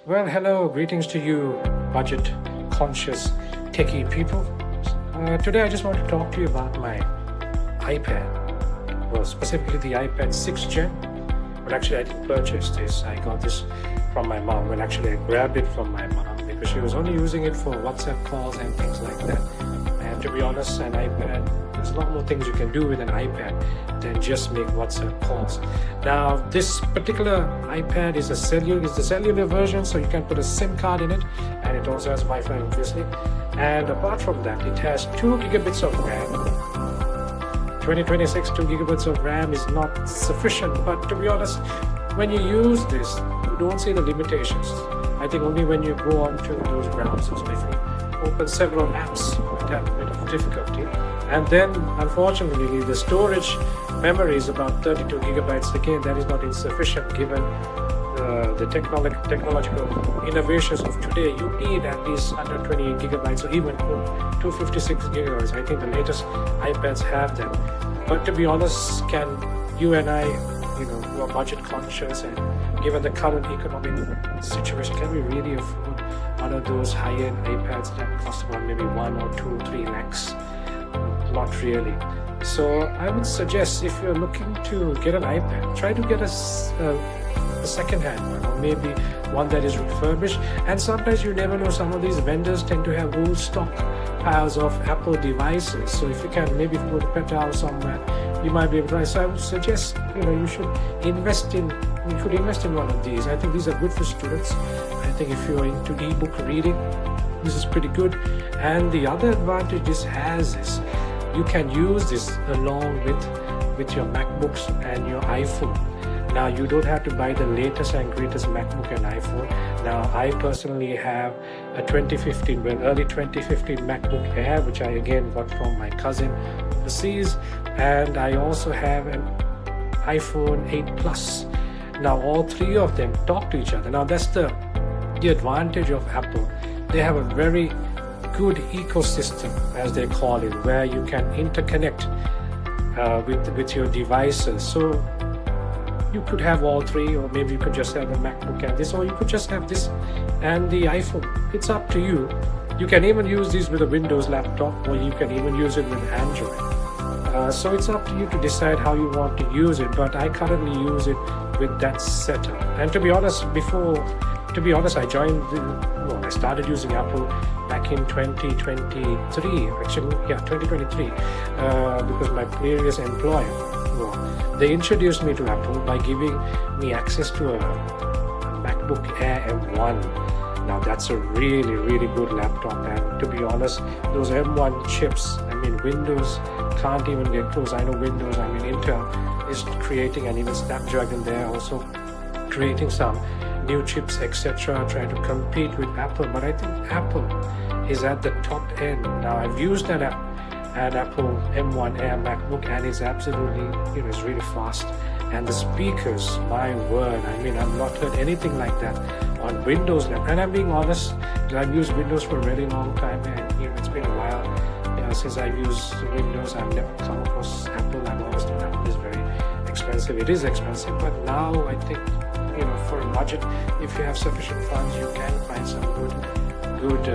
Well, hello, greetings to you, budget conscious techie people. Today, I just want to talk to you about my iPad. Well, specifically the iPad 6th Gen. But actually, I didn't purchase this. I got this from my mom. Well, actually, I grabbed it from my mom because she was only using it for WhatsApp calls and things like that. And to be honest, an iPad, there's a lot more things you can do with an iPad than just make WhatsApp calls. Now, this particular iPad is the cellular version, so you can put a SIM card in it, and it also has Wi-Fi, obviously. And apart from that, it has 2 gigabits of RAM. 2026 2 gigabits of RAM is not sufficient, but to be honest, when you use this, you don't see the limitations. I think only when you go on to those browsers, if you open several apps, you might have a bit of difficulty. And then, unfortunately, the storage memory is about 32 gigabytes. Again, that is not insufficient given the technological innovations of today. You need at least 128 gigabytes or even 256 gigabytes. I think the latest iPads have them. But to be honest, can you and I, who are budget conscious and given the current economic situation, can we really afford one of those high-end iPads that cost about maybe 1 or 2, 3 lakhs? Not really. So I would suggest, if you're looking to get an iPad, try to get a second-hand one, or maybe one that is refurbished. And sometimes you never know, some of these vendors tend to have old stock piles of Apple devices. So if you can maybe go to pet house somewhere, you might be able to. So I would suggest you should invest in one of these. I think these are good for students. I think if you're into ebook reading, this is pretty good. And the other advantage this has is you can use this along with your MacBooks and your iPhone. Now, you don't have to buy the latest and greatest MacBook and iPhone. Now, I personally have a early 2015 MacBook Air, which I again got from my cousin overseas, and I also have an iPhone 8 Plus. Now, all three of them talk to each other. Now, that's the advantage of Apple. They have a very good ecosystem, as they call it, where you can interconnect with your devices. So you could have all three, or maybe you could just have the MacBook and this, or you could just have this and the iPhone. It's up to you. You can even use these with a Windows laptop, or you can even use it with Android. So it's up to you to decide how you want to use it, but I currently use it with that setup. And to be honest, I started using Apple back in 2023, actually, 2023, because my previous employer, they introduced me to Apple by giving me access to a MacBook Air M1. Now that's a really, really good laptop, and to be honest, those M1 chips, Windows can't even get close. I know Windows, Intel is creating, and even Snapdragon, they're also creating some new chips, etc., trying to compete with Apple. But I think Apple is at the top end. Now, I've used an Apple M1 Air MacBook, and it's absolutely, it's really fast. And the speakers, my word, I've not heard anything like that on Windows. And I'm being honest, I've used Windows for a very long time, and it's been a while since I've used Windows. I've never come across Apple. I've always thought Apple is very expensive. It is expensive, but now I think, for a budget, if you have sufficient funds, you can find some good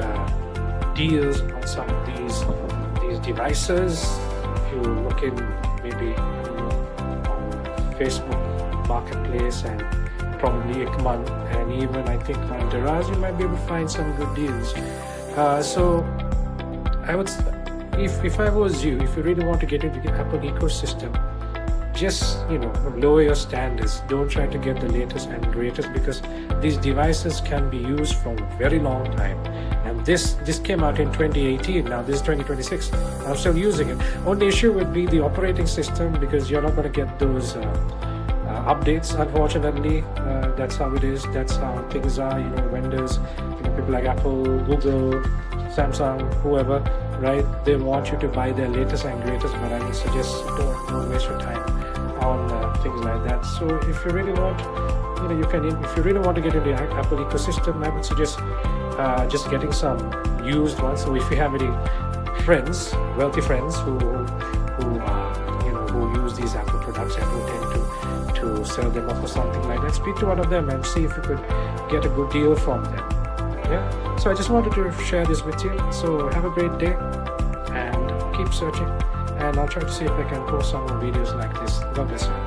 deals on some of these devices. If you look in maybe on Facebook Marketplace and probably Ekman, and even I think on Daraz, you might be able to find some good deals. So I would, if I was you, if you really want to get into the Apple ecosystem, just lower your standards. Don't try to get the latest and greatest, because these devices can be used for a very long time. And this came out in 2018. Now this is 2026. I'm still using it. Only issue would be the operating system, because you're not going to get those updates, unfortunately. That's how it is. That's how things are. Vendors, people like Apple, Google, Samsung, whoever, right? They want you to buy their latest and greatest, but I would suggest don't waste your time on things like that. So if you really want, if you really want to get into the Apple ecosystem, I would suggest just getting some used ones. So if you have any friends, wealthy friends who use these Apple products and who tend to sell them off or something like that, speak to one of them and see if you could get a good deal from them. Yeah, so I just wanted to share this with you. So have a great day and keep searching, and I'll try to see if I can post some more videos like this. God bless you.